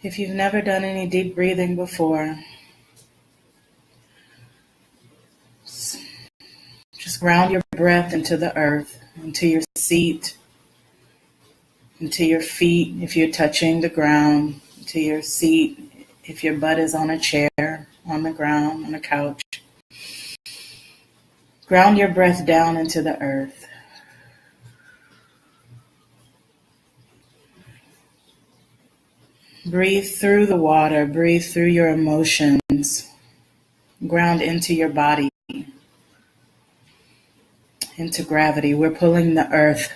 If you've never done any deep breathing before, just ground your breath into the earth, into your seat, into your feet if you're touching the ground, into your seat if your butt is on a chair, on the ground, on a couch. Ground your breath down into the earth. Breathe through the water, breathe through your emotions. Ground into your body, into gravity. We're pulling the earth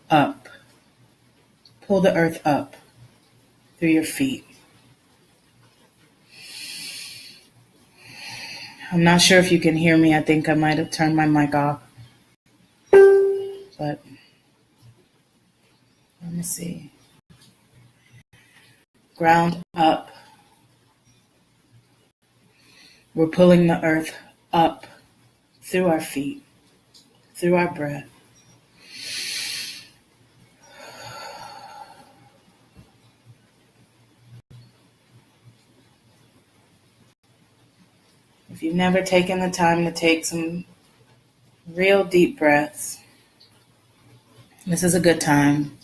up. Pull the earth up through your feet. I'm not sure if you can hear me. I think I might have turned my mic off. But let me see. Ground up. We're pulling the earth up through our feet, through our breath. If you've never taken the time to take some real deep breaths, this is a good time.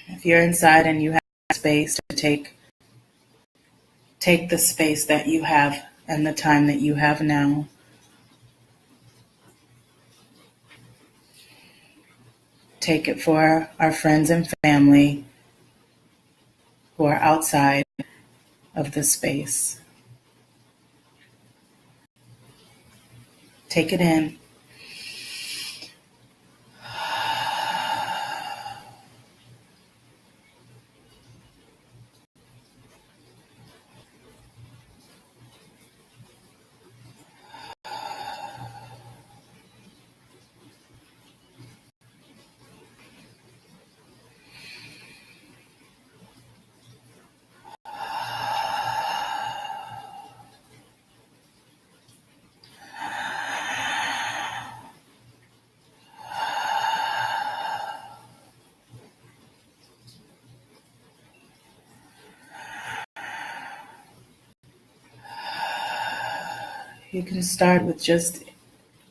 If you're inside and you have space to take the space that you have and the time that you have now. Take it for our friends and family who are outside of the space. Take it in. You can start with just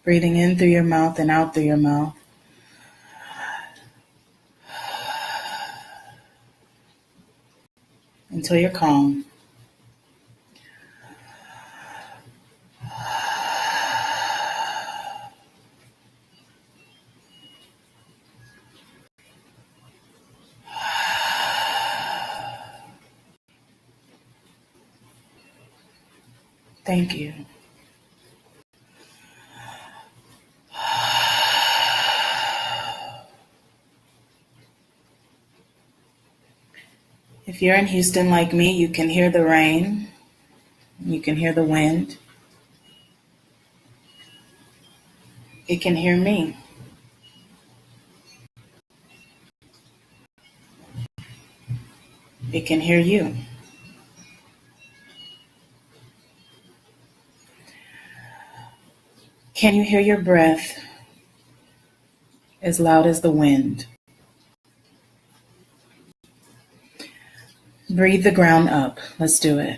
breathing in through your mouth and out through your mouth. Until you're calm. Thank you. If you're in Houston like me, you can hear the rain. You can hear the wind. It can hear me. It can hear you. Can you hear your breath as loud as the wind? Breathe the ground up. Let's do it.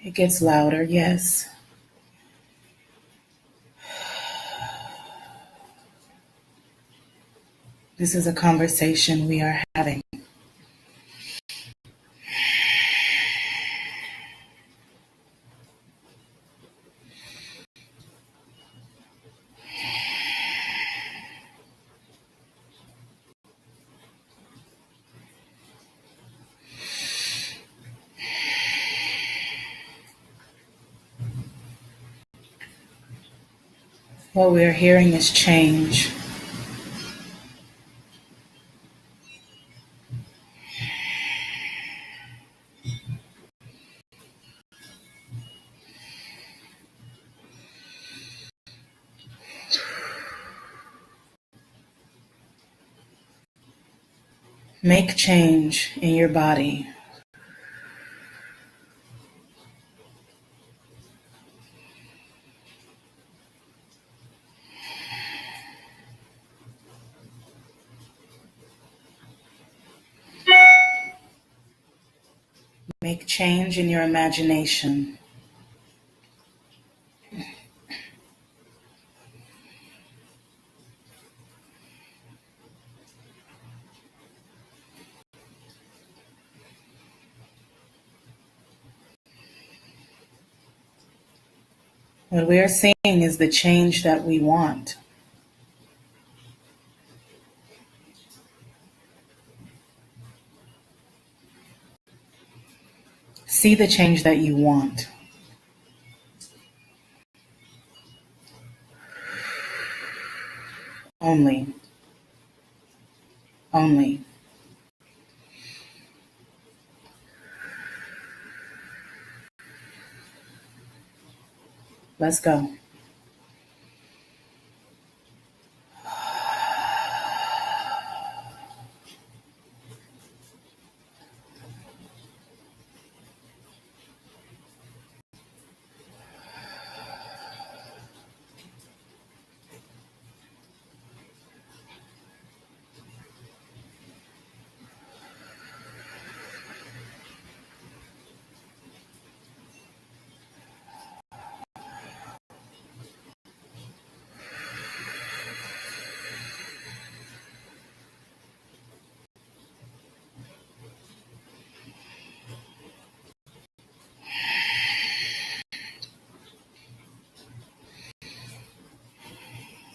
It gets louder, yes. This is a conversation we are having. What we are hearing is change. Make change in your body. Make change in your imagination. What we are seeing is the change that we want. See the change that you want. Only. Only. Let's go.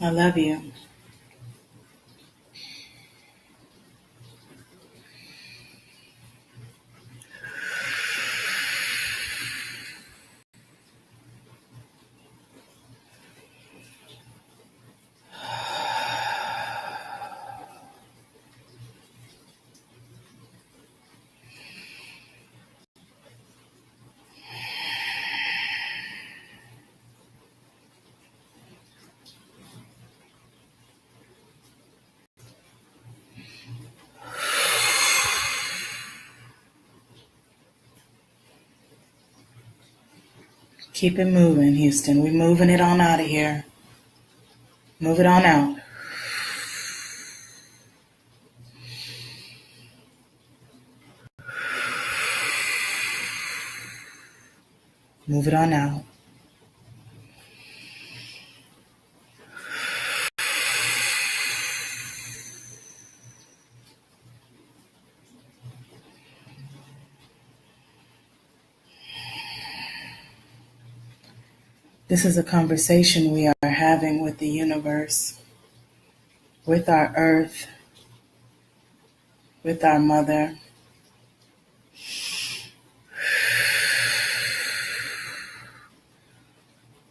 I love you. Keep it moving, Houston. We're moving it on out of here. Move it on out. Move it on out. This is a conversation we are having with the universe, with our earth, with our mother.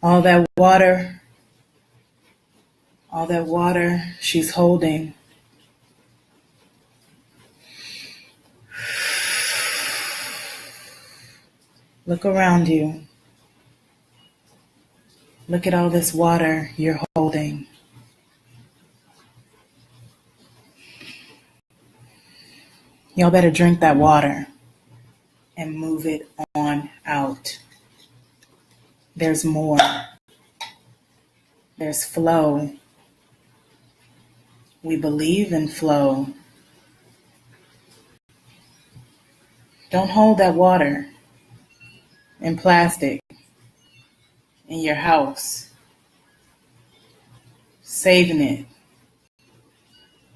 All that water she's holding. Look around you. Look at all this water you're holding. Y'all better drink that water and move it on out. There's more. There's flow. We believe in flow. Don't hold that water. in plastic in your house, saving it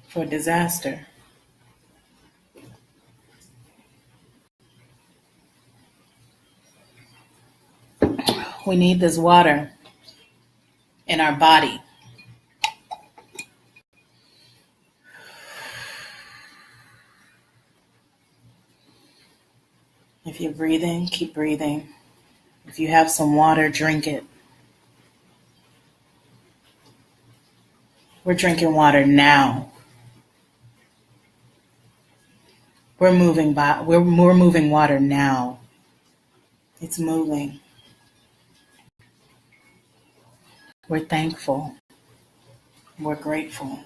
for disaster. We need this water in our body. If you're breathing, keep breathing. If you have some water, drink it. We're drinking water now. We're moving water now. It's moving. We're thankful. We're grateful.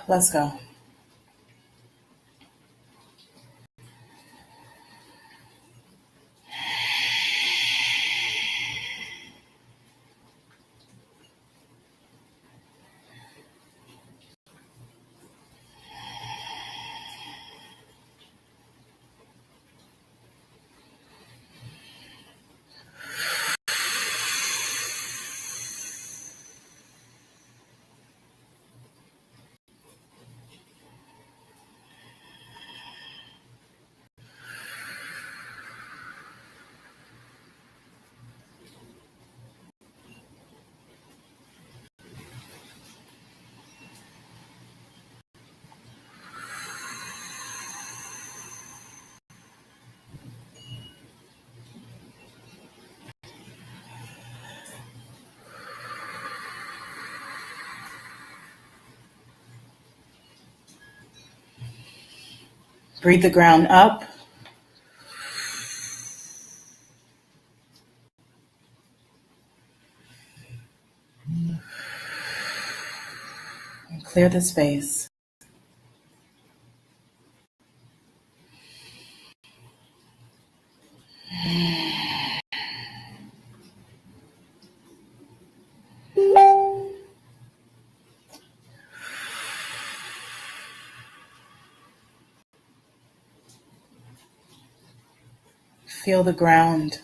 Let's go. Breathe the ground up. And clear the space. Feel the ground.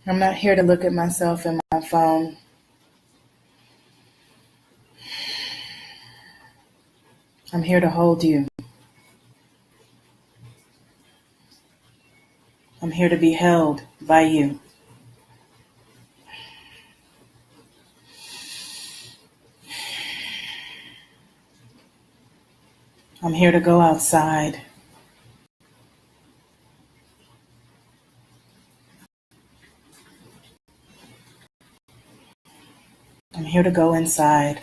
I'm not here to look at myself in my phone. I'm here to hold you. I'm here to be held by you. I'm here to go outside. I'm here to go inside.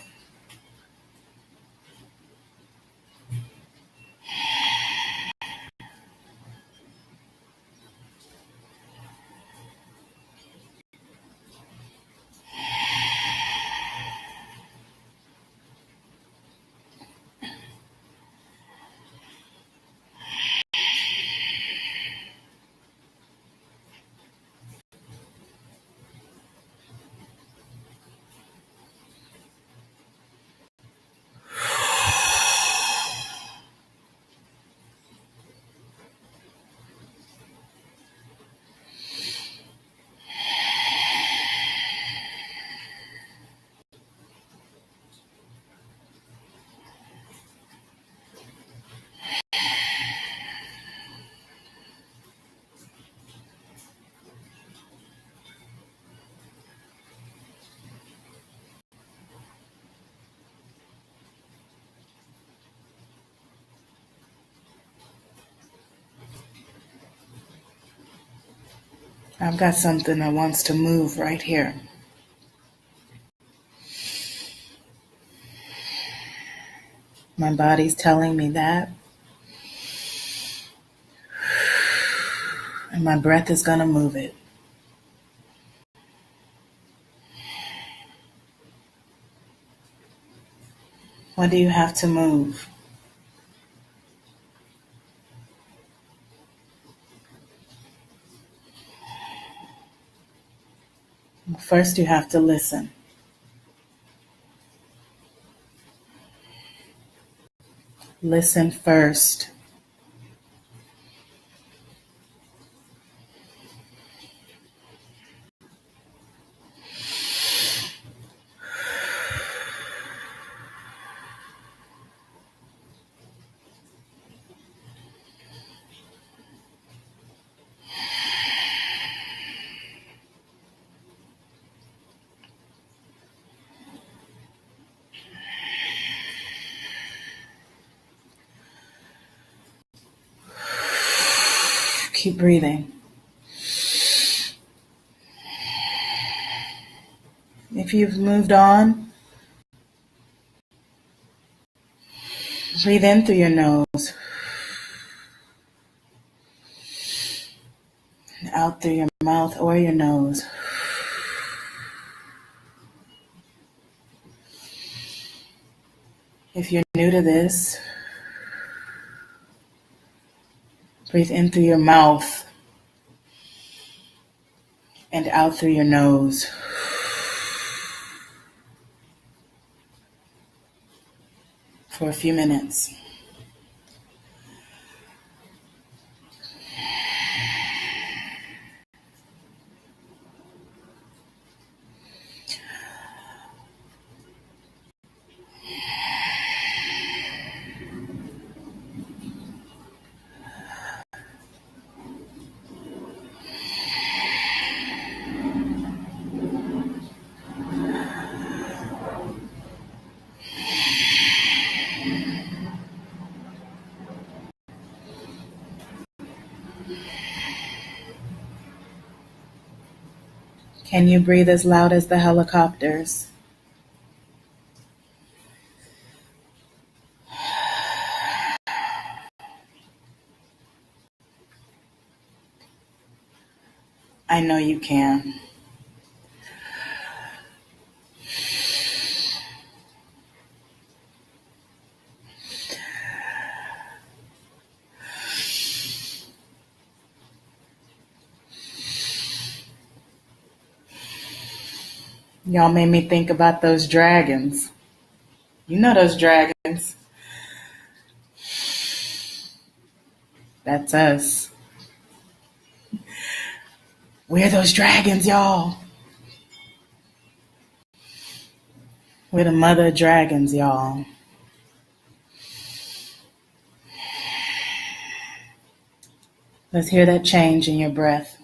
I've got something that wants to move right here. My body's telling me that. And my breath is going to move it. What do you have to move? First, you have to listen. Listen first. Keep breathing. If you've moved on, breathe in through your nose and out through your mouth or your nose. If you're new to this, breathe in through your mouth and out through your nose. For a few minutes. Can you breathe as loud as the helicopters? I know you can. Y'all made me think about those dragons. You know those dragons. That's us. We're those dragons, y'all. We're the mother dragons, y'all. Let's hear that change in your breath.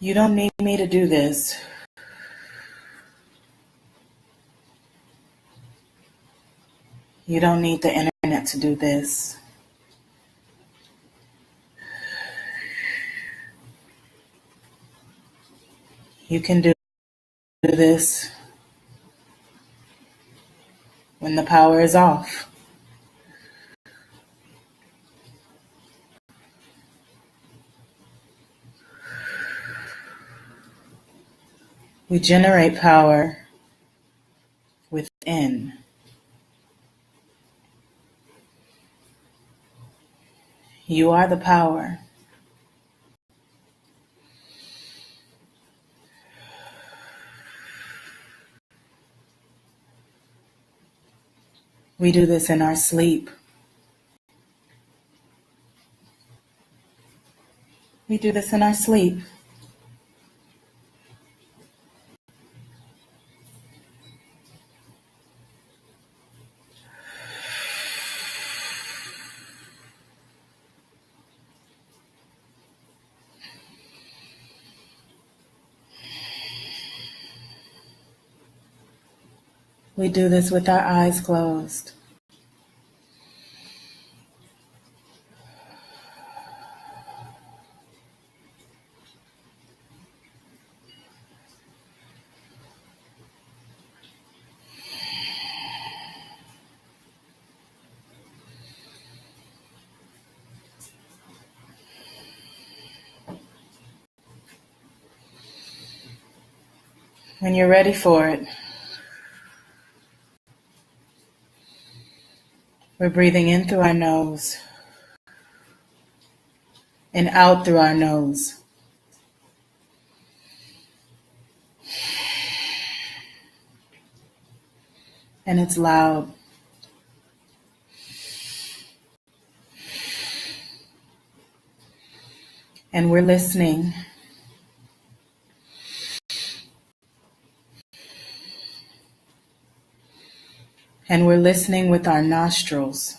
You don't need me to do this. You don't need the internet to do this. You can do this when the power is off. We generate power within. You are the power. We do this in our sleep. We do this in our sleep. We do this with our eyes closed. When you're ready for it, we're breathing in through our nose and out through our nose. And it's loud. And we're listening. And we're listening with our nostrils.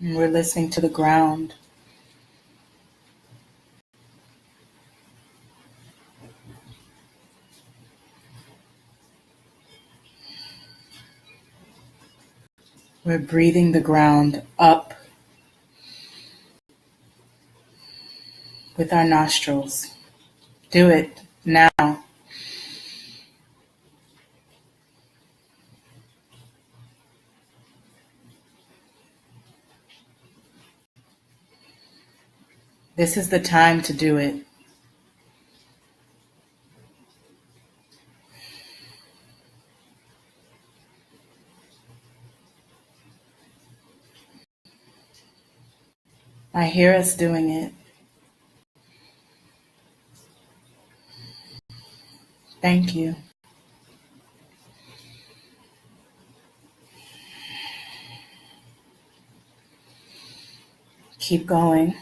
And we're listening to the ground. We're breathing the ground up with our nostrils. Do it now. This is the time to do it. I hear us doing it. Thank you. Keep going.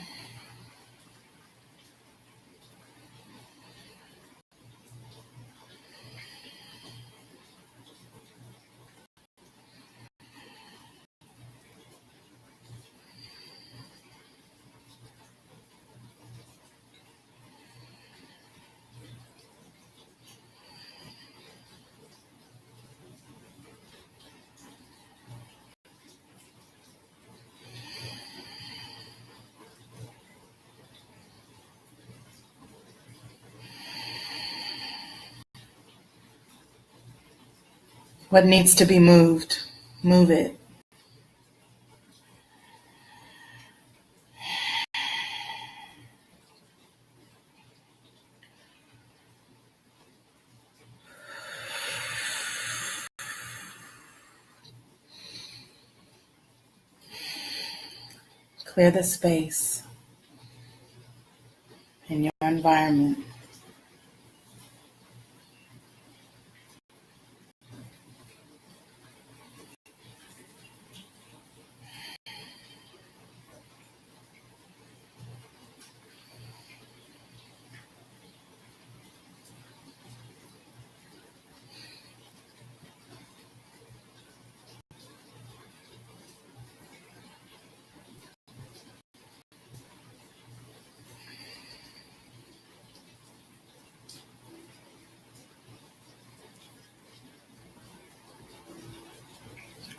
What needs to be moved, move it. Clear the space in your environment.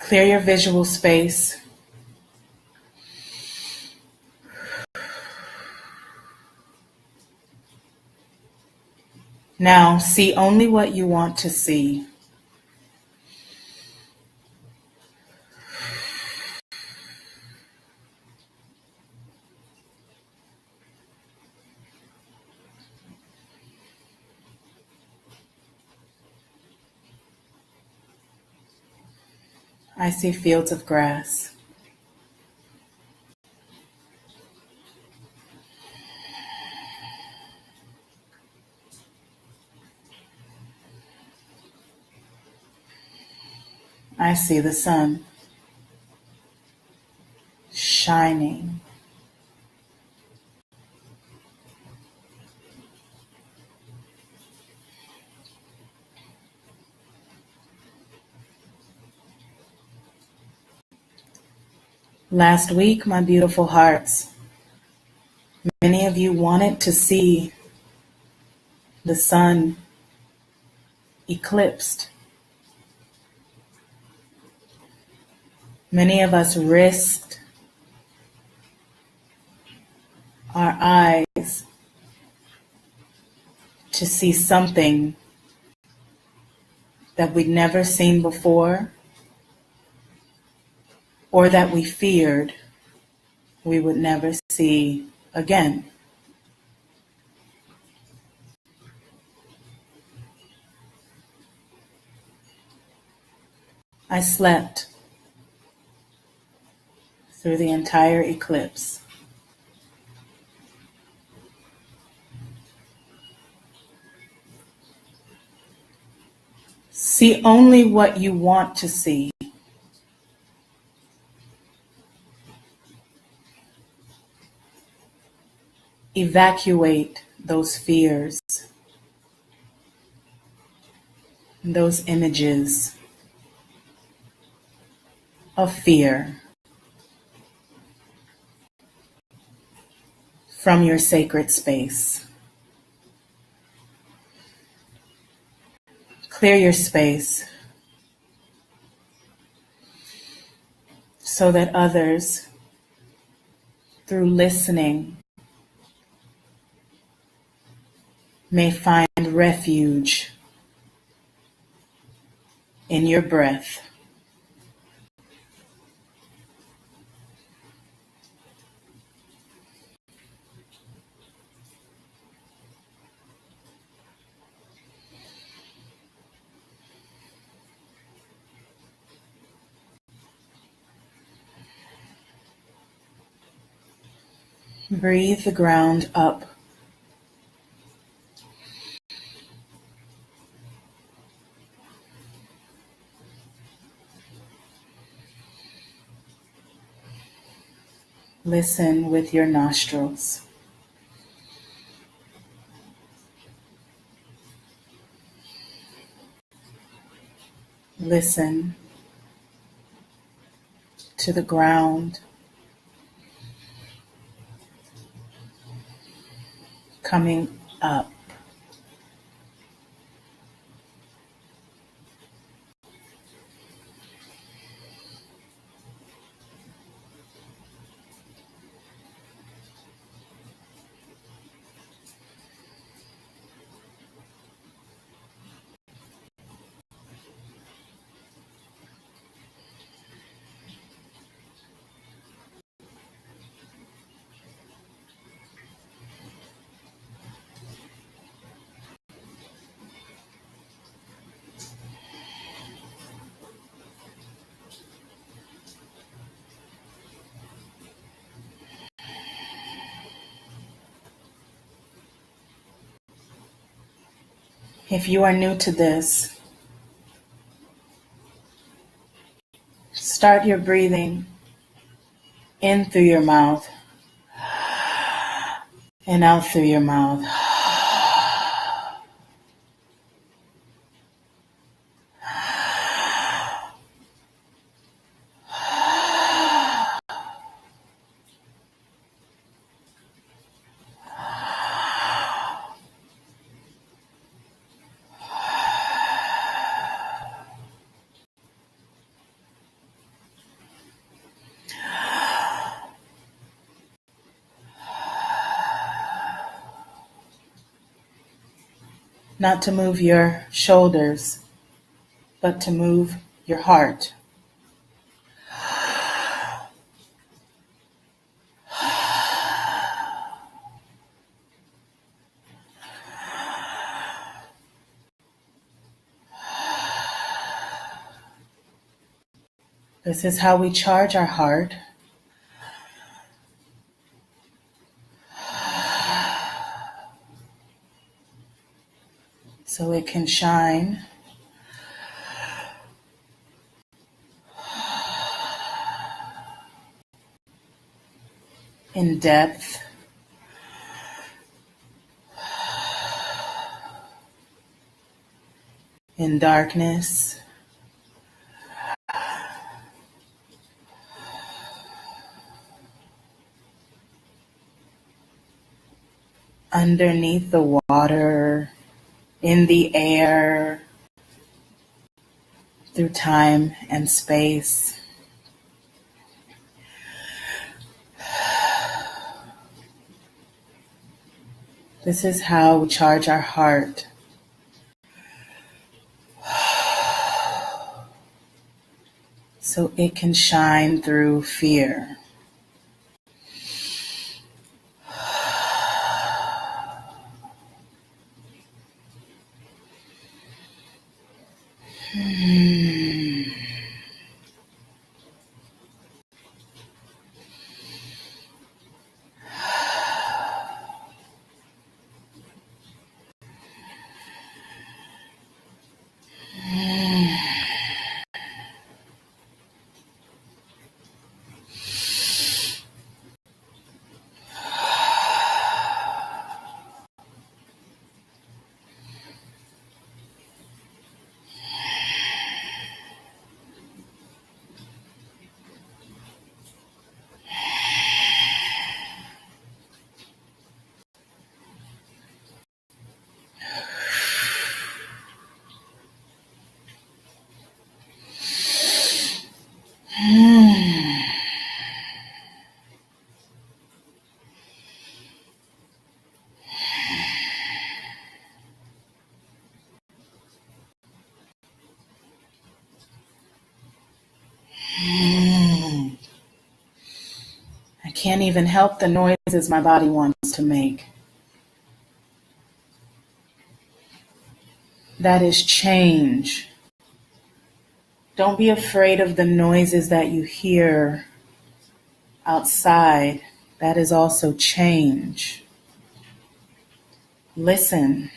Clear your visual space. Now, see only what you want to see. I see fields of grass. I see the sun shining. Last week, my beautiful hearts, many of you wanted to see the sun eclipsed. Many of us risked our eyes to see something that we'd never seen before or that we feared we would never see again. I slept through the entire eclipse. See only what you want to see. Evacuate those fears, those images of fear from your sacred space. Clear your space so that others, through listening, may find refuge in your breath. Breathe the ground up. Listen with your nostrils. Listen to the ground coming up. If you are new to this, start your breathing in through your mouth and out through your mouth. Not to move your shoulders, but to move your heart. This is how we charge our heart. So it can shine in depth, in darkness, underneath the water, in the air, through time and space. This is how we charge our heart. So it can shine through fear. I can't even help the noises my body wants to make. That is change. Don't be afraid of the noises that you hear outside. That is also change. Listen.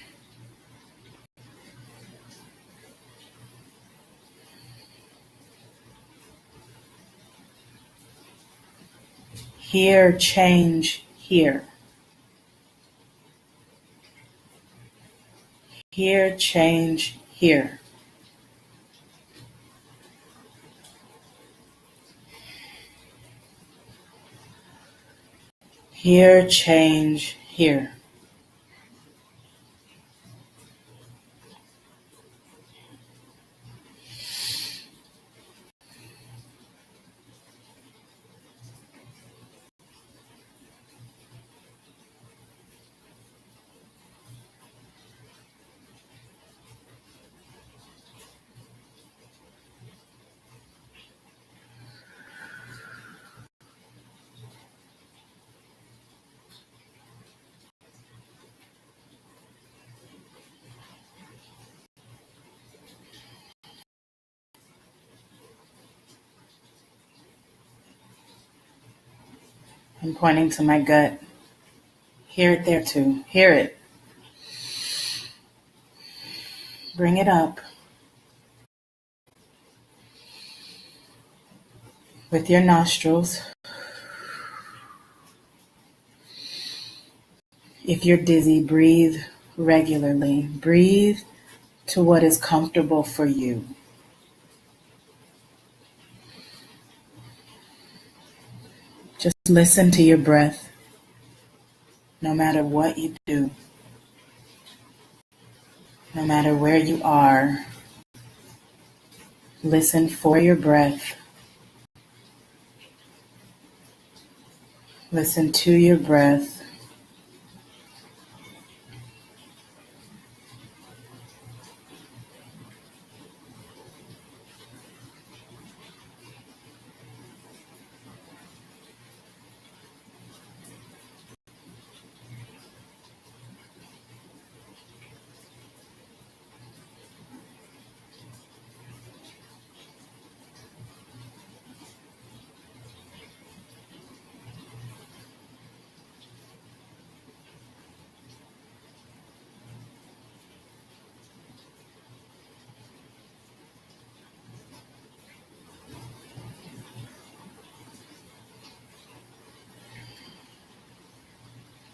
Hear change here. Hear change here. Hear change here. I'm pointing to my gut. Hear it there too. Hear it. Bring it up. With your nostrils. If you're dizzy, breathe regularly. Breathe to what is comfortable for you. Just listen to your breath, no matter what you do, no matter where you are. Listen for your breath. Listen to your breath.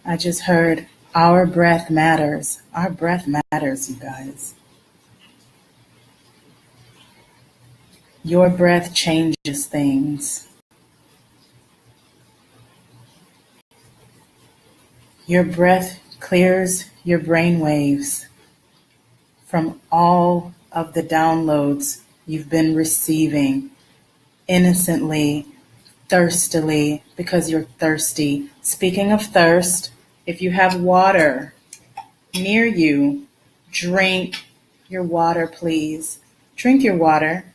I just heard our breath matters. Our breath matters, you guys. Your breath changes things. Your breath clears your brain waves from all of the downloads you've been receiving innocently, thirstily, because you're thirsty. Speaking of thirst, if you have water near you, drink your water, please. Drink your water.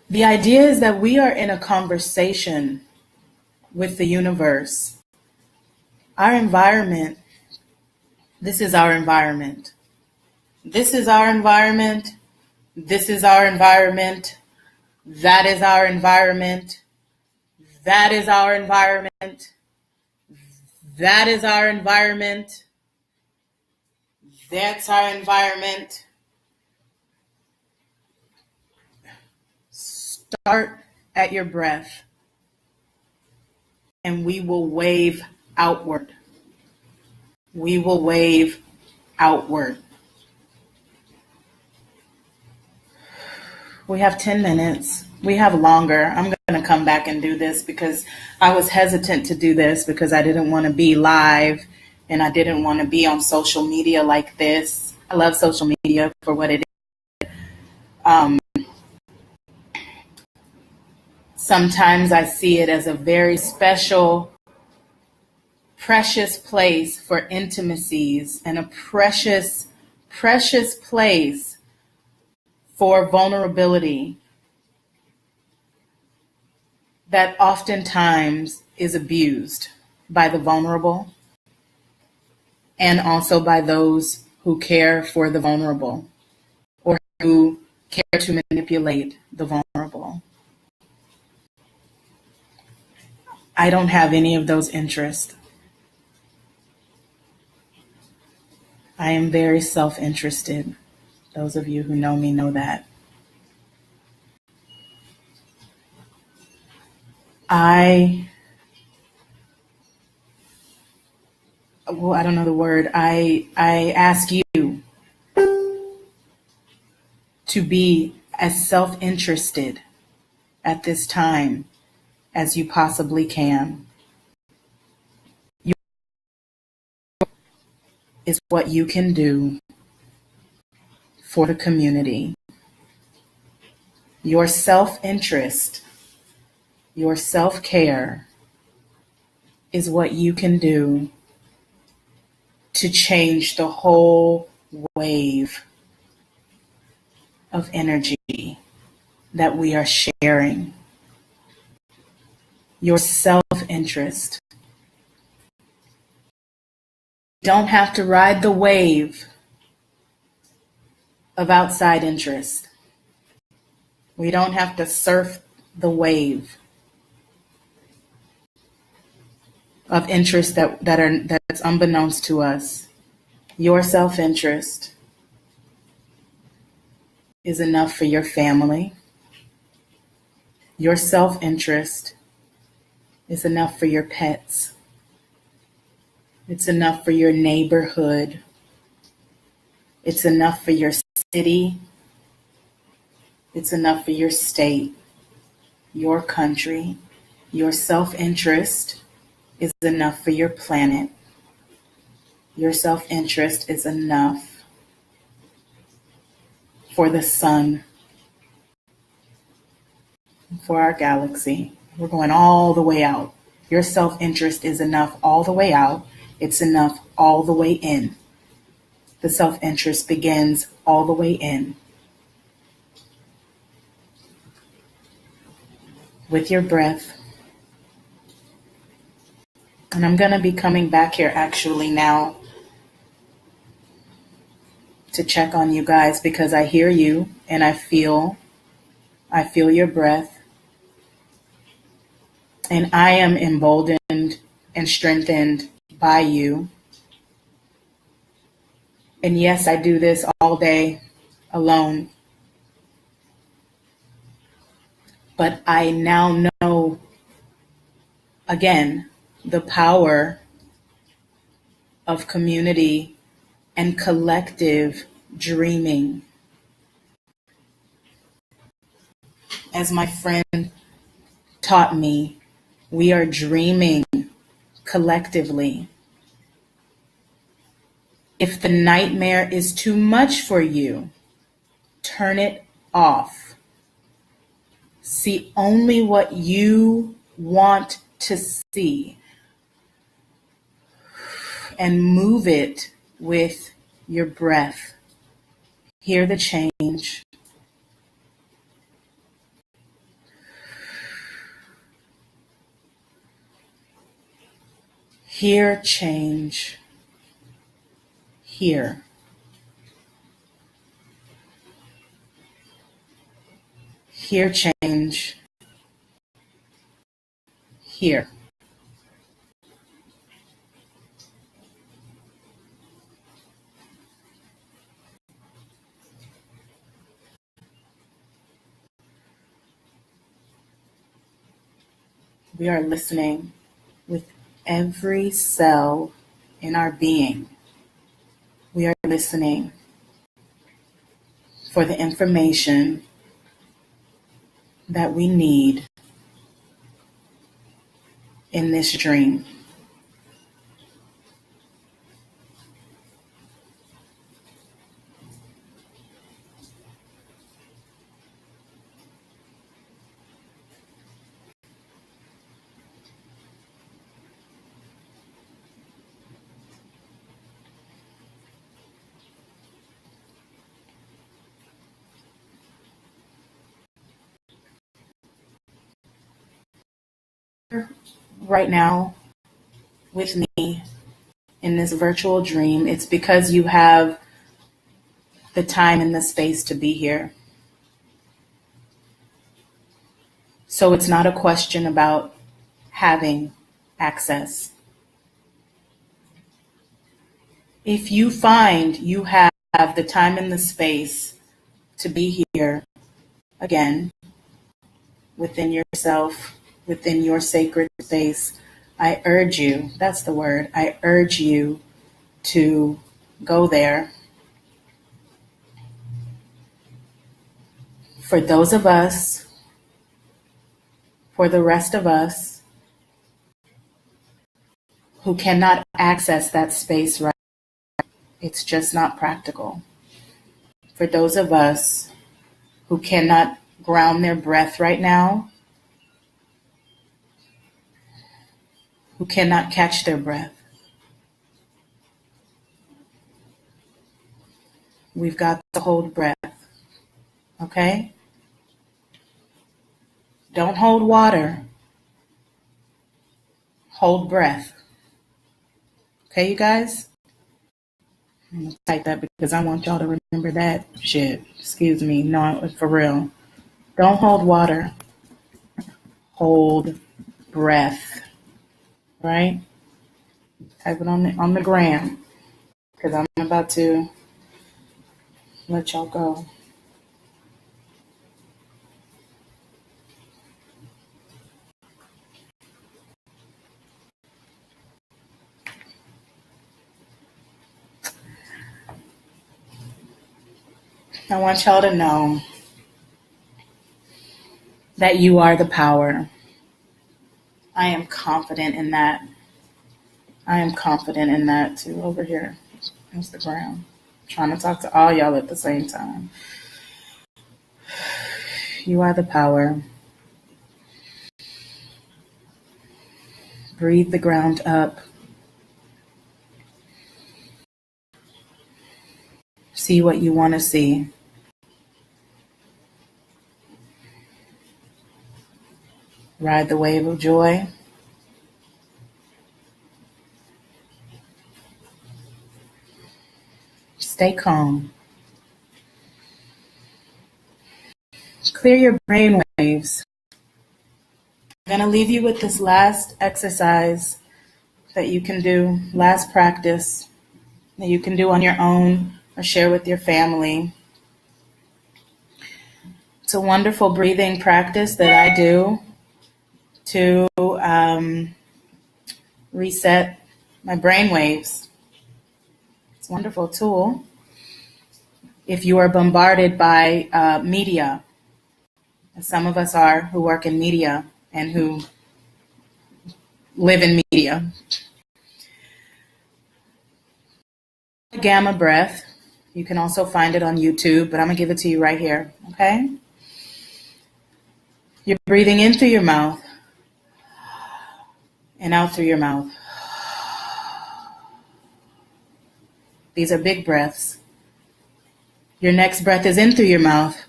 The idea is that we are in a conversation with the universe. Our environment, this is our environment. This is our environment. This is our environment. That is our environment. That is our environment. That is our environment. That's our environment. Start at your breath, and we will wave outward. We will wave outward. We have 10 minutes. We have longer. I'm going to come back and do this because I was hesitant to do this because I didn't want to be live and I didn't want to be on social media like this. I love social media for what it is. Sometimes I see it as a very special, precious place for intimacies and a precious, precious place for vulnerability that oftentimes is abused by the vulnerable and also by those who care for the vulnerable or who care to manipulate the vulnerable. I don't have any of those interests. I am very self-interested. Those of you who know me know that. I don't know the word. I ask you to be as self-interested at this time as you possibly can. Is what you can do for the community. Your self-interest, your self-care is what you can do to change the whole wave of energy that we are sharing. Your self-interest. You don't have to ride the wave of outside interest. We don't have to surf the wave of interest that's unbeknownst to us. Your self-interest is enough for your family. Your self-interest is enough for your pets. It's enough for your neighborhood. It's enough for your city. It's enough for your state, your country. Your self-interest is enough for your planet. Your self-interest is enough for the sun, for our galaxy. We're going all the way out. Your self-interest is enough all the way out. It's enough all the way in. The self-interest begins all the way in. With your breath. And I'm going to be coming back here actually now to check on you guys because I hear you and I feel your breath. And I am emboldened and strengthened by you. And yes, I do this all day alone. But I now know, again, the power of community and collective dreaming. As my friend taught me, we are dreaming collectively. If the nightmare is too much for you, turn it off. See only what you want to see and move it with your breath. Hear the change. Hear change. Hear. Hear change. Hear. We are listening with every cell in our being. We are listening for the information that we need in this dream. Right now, with me in this virtual dream, it's because you have the time and the space to be here. So it's not a question about having access. If you find you have the time and the space to be here again, within yourself, within your sacred space, I urge you, that's the word, I urge you to go there. For those of us, for the rest of us who cannot access that space right, it's just not practical. For those of us who cannot ground their breath right now, who cannot catch their breath, we've got to hold breath, okay? Don't hold water. Hold breath. Okay, you guys? I'm going to type that because I want y'all to remember that shit. Excuse me. No, for real. Don't hold water. Hold breath. Right? Type it on the gram because I'm about to let y'all go. I want y'all to know that you are the power. I am confident in that. I am confident in that too. Over here, Instagram. Trying to talk to all y'all at the same time. You are the power. Breathe the ground up. See what you want to see. Ride the wave of joy. Stay calm. Clear your brain waves. I'm going to leave you with this last exercise that you can do, last practice that you can do on your own or share with your family. It's a wonderful breathing practice that I do to reset my brain waves. It's a wonderful tool. If you are bombarded by media, as some of us are who work in media and who live in media. Gamma breath. You can also find it on YouTube, but I'm going to give it to you right here, okay? You're breathing in through your mouth and out through your mouth. These are big breaths. Your next breath is in through your mouth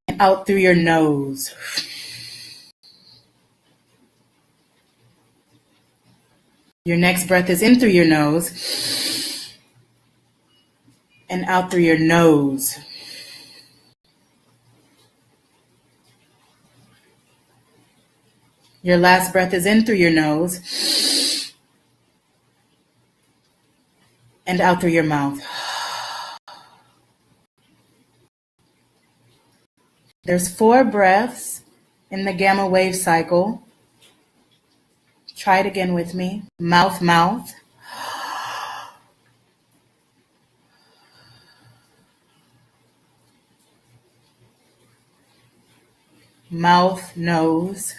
and out through your nose. Your next breath is in through your nose and out through your nose. Your last breath is in through your nose and out through your mouth. There's 4 breaths in the gamma wave cycle. Try it again with me. Mouth, mouth. Mouth, nose.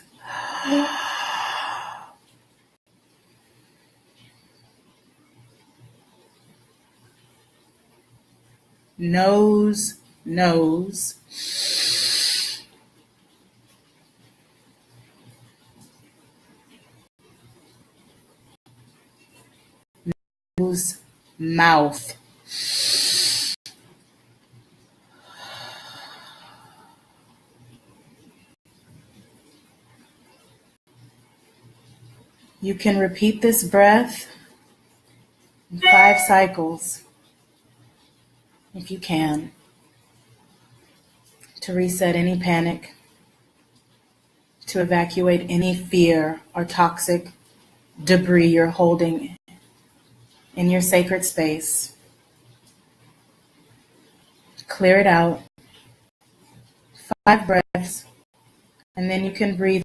Nose, nose. Nose, mouth. You can repeat this breath in 5 cycles. if you can, to reset any panic, to evacuate any fear or toxic debris you're holding in your sacred space. Clear it out. 5 breaths, and then you can breathe,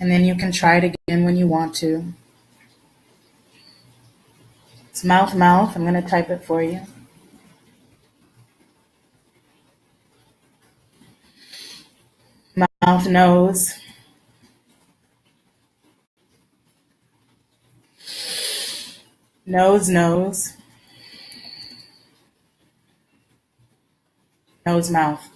and then you can try it again when you want to. It's mouth, mouth. I'm going to type it for you. Mouth, nose. Nose, nose. Nose, mouth.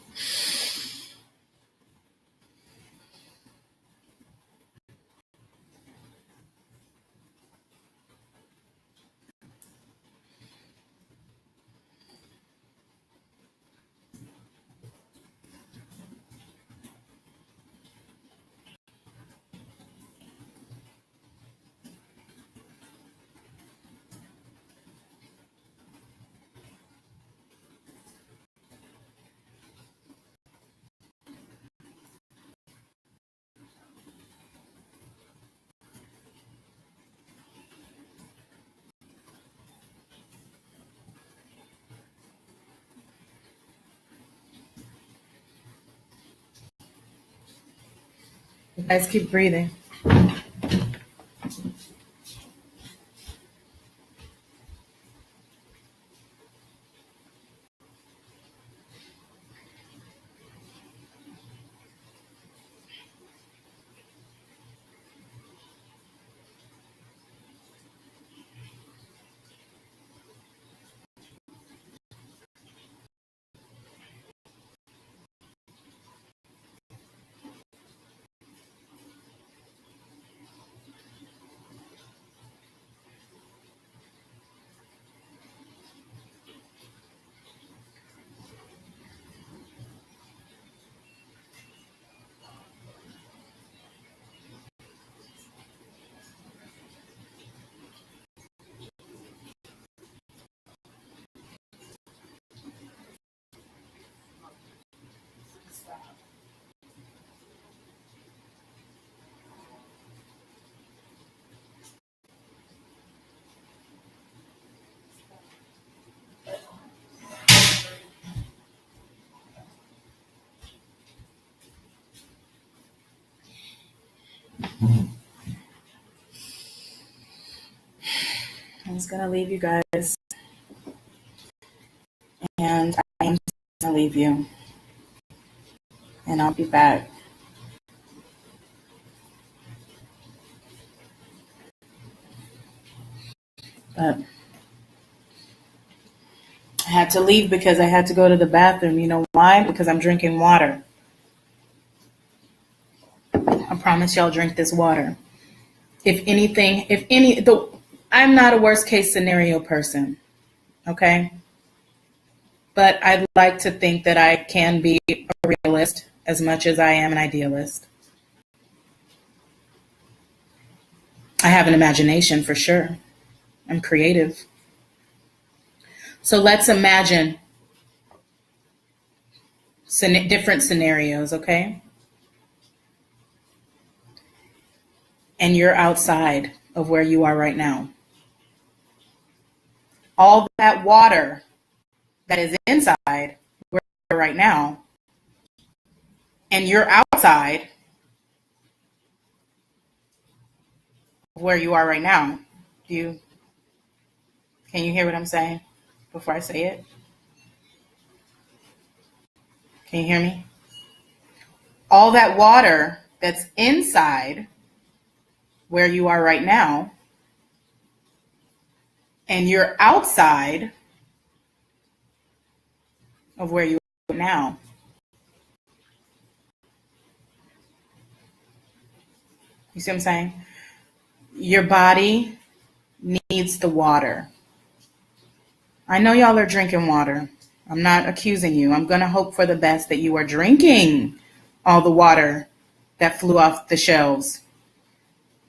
You guys keep breathing. I'm just going to leave you guys, and I am going to leave you, and I'll be back. But I had to leave because I had to go to the bathroom. You know why? Because I'm drinking water. I promise y'all drink this water. I'm not a worst case scenario person, okay? But I'd like to think that I can be a realist as much as I am an idealist. I have an imagination for sure. I'm creative. So let's imagine different scenarios, okay? And you're outside of where you are right now. All that water that is inside where you are right now, and you're outside of where you are right now. Can you hear what I'm saying before I say it? Can you hear me? All that water that's inside where you are right now, and you're outside of where you are now. You see what I'm saying? Your body needs the water. I know y'all are drinking water. I'm not accusing you. I'm going to hope for the best that you are drinking all the water that flew off the shelves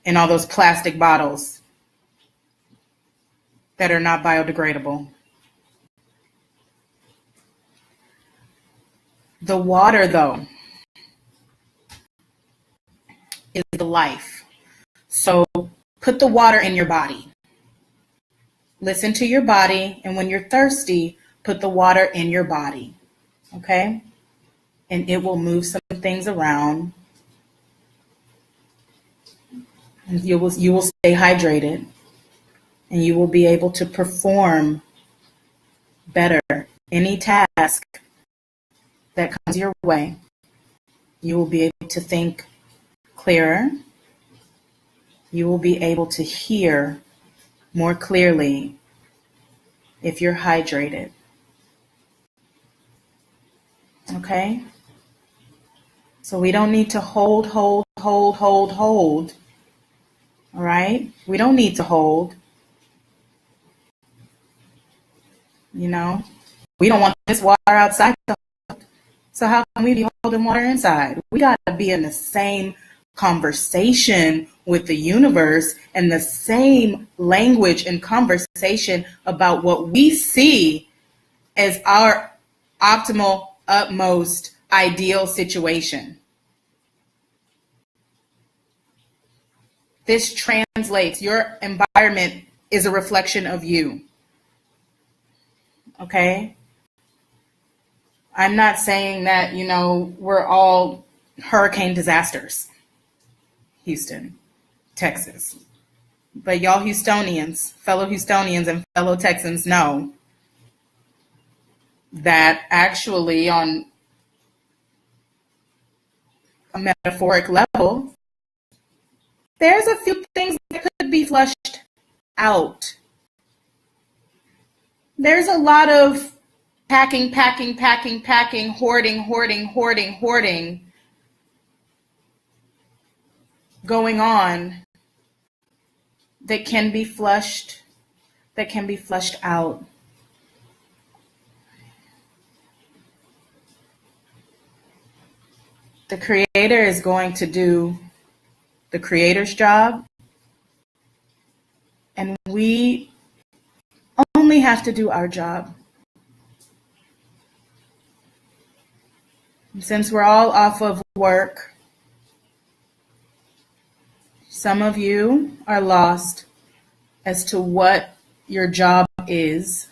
in all those plastic bottles that are not biodegradable. The water, though, is the life. So put the water in your body. Listen to your body, and when you're thirsty, put the water in your body, okay? And it will move some things around, and you will stay hydrated, and you will be able to perform better any task that comes your way. You will be able to think clearer. You will be able to hear more clearly if you're hydrated. Okay? So we don't need to hold. All right? We don't need to hold. You know? We don't want this water outside. So how can we be holding water inside? We got to be in the same conversation with the universe and the same language and conversation about what we see as our optimal, utmost, ideal situation. This translates. Your environment is a reflection of you. Okay? I'm not saying that, we're all hurricane disasters. Houston, Texas. But y'all Houstonians, fellow Houstonians and fellow Texans know that actually on a metaphoric level, there's a few things that could be flushed out. There's a lot of packing, hoarding going on that can be flushed out. The Creator is going to do the Creator's job, and we only have to do our job. And since we're all off of work, some of you are lost as to what your job is.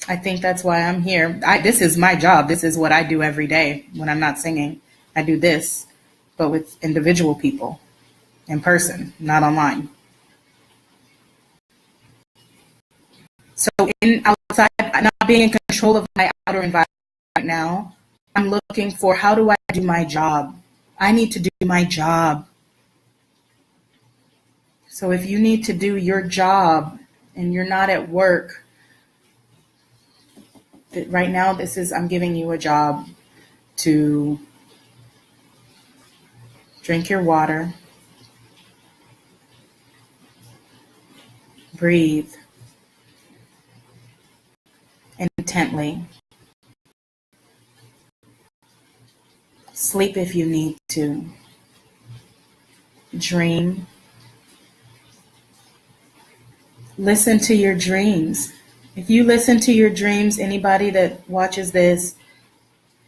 I think that's why I'm here. This is my job. This is what I do every day when I'm not singing. I do this, but with individual people in person, not online. So outside, not being in control of my outer environment right now, I'm looking for, how do I do my job? I need to do my job. So if you need to do your job and you're not at work, right now I'm giving you a job to drink your water, breathe intently, sleep if you need to, dream, listen to your dreams. If you listen to your dreams, anybody that watches this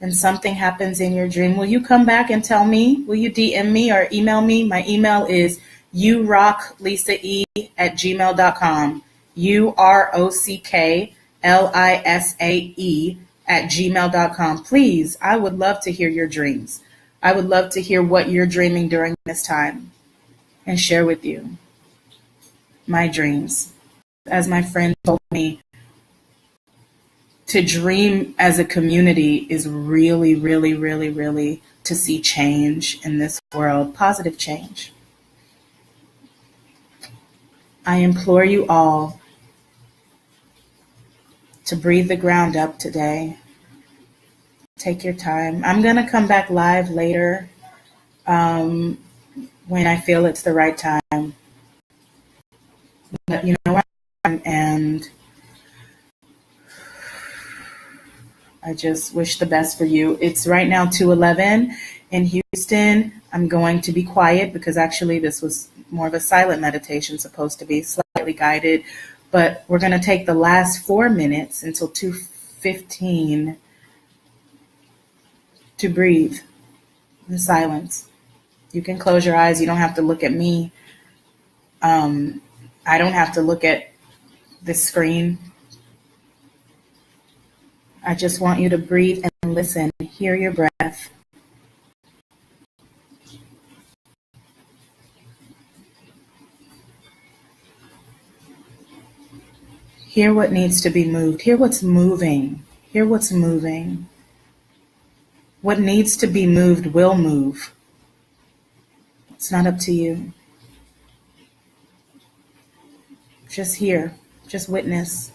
and something happens in your dream, will you come back and tell me? Will you DM me or email me? My email is urocklisae@gmail.com. urocklisae@gmail.com. Please, I would love to hear your dreams. I would love to hear what you're dreaming during this time and share with you my dreams. As my friend told me, to dream as a community is really, really, really, really to see change in this world, positive change. I implore you all to breathe the ground up today. Take your time. I'm going to come back live later when I feel it's the right time. But you know what? And I just wish the best for you. It's right now 2:11 in Houston. I'm going to be quiet because actually this was more of a silent meditation, supposed to be slightly guided. But we're going to take the last 4 minutes until 2:15 to breathe in silence. You can close your eyes. You don't have to look at me. I don't have to look at the screen. I just want you to breathe and listen. Hear your breath. Hear what needs to be moved. Hear what's moving. Hear what's moving. What needs to be moved will move. It's not up to you. Just hear. Just witness.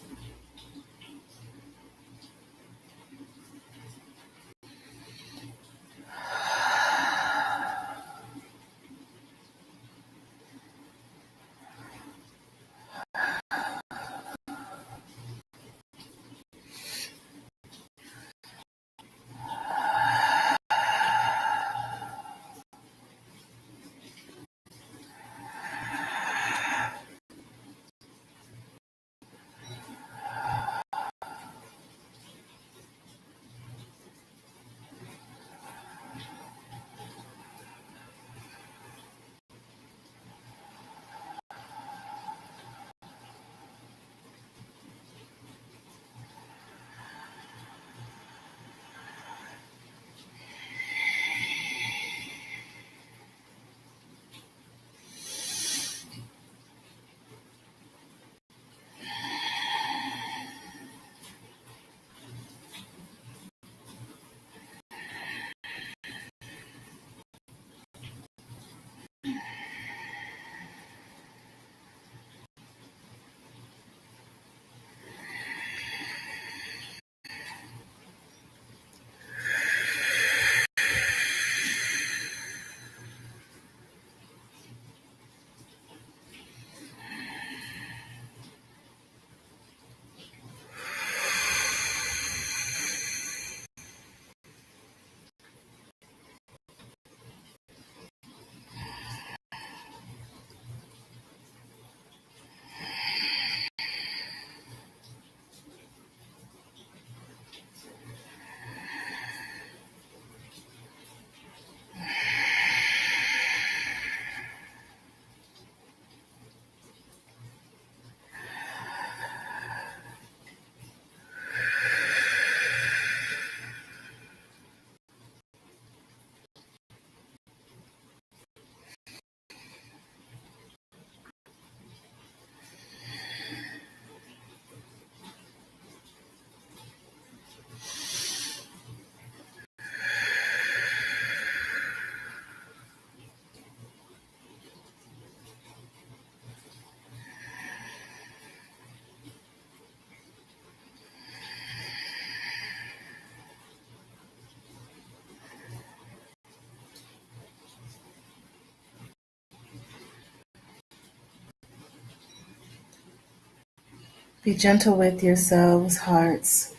Be gentle with yourselves, hearts.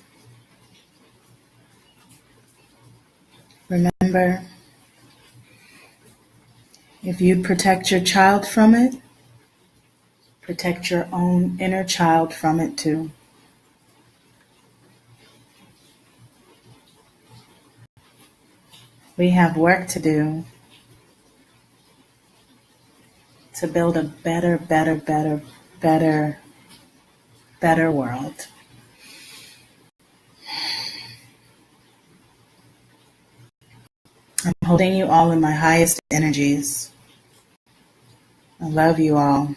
Remember, if you protect your child from it, protect your own inner child from it too. We have work to do to build a better world. I'm holding you all in my highest energies. I love you all.